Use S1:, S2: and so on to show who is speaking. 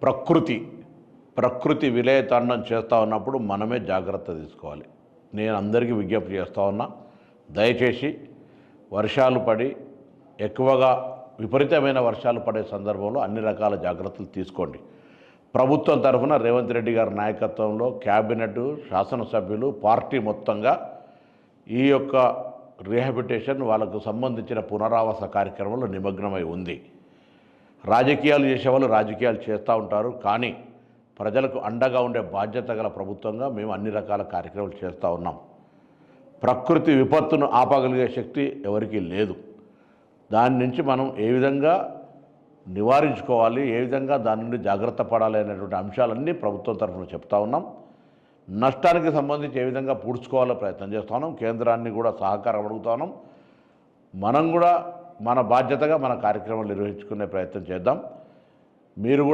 S1: ప్రకృతి విలయతాండం చేస్తూ ఉన్నప్పుడు మనమే జాగ్రత్త తీసుకోవాలి. నేను అందరికీ విజ్ఞప్తి చేస్తూ ఉన్నా, దయచేసి వర్షాలు పడి ఎక్కువగా విపరీతమైన వర్షాలు పడే సందర్భంలో అన్ని రకాల జాగ్రత్తలు తీసుకోండి. ప్రభుత్వం తరఫున రేవంత్ రెడ్డి గారి నాయకత్వంలో క్యాబినెట్, శాసనసభ్యులు, పార్టీ మొత్తంగా ఈ యొక్క రీహాబిలిటేషన్ వాళ్ళకు సంబంధించిన పునరావాస కార్యక్రమంలో నిమగ్నమై ఉంది. రాజకీయాలు చేసేవాళ్ళు రాజకీయాలు చేస్తూ ఉంటారు, కానీ ప్రజలకు అండగా ఉండే బాధ్యత గల ప్రభుత్వంగా మేము అన్ని రకాల కార్యక్రమాలు చేస్తూ ఉన్నాం. ప్రకృతి విపత్తును ఆపగలిగే శక్తి ఎవరికీ లేదు. దాని నుంచి మనం ఏ విధంగా నివారించుకోవాలి, ఏ విధంగా దాని నుండి జాగ్రత్త పడాలి అనేటువంటి అంశాలన్నీ ప్రభుత్వం తరఫున చెప్తా ఉన్నాం. నష్టానికి సంబంధించి ఏ విధంగా పూడ్చుకోవాలో ప్రయత్నం చేస్తూ ఉన్నాం. కేంద్రాన్ని కూడా సహకారం అడుగుతా ఉన్నాం. మనం కూడా మన బాధ్యతగా మన కార్యక్రమాలు నిర్వహించుకునే ప్రయత్నం చేద్దాం. మీరు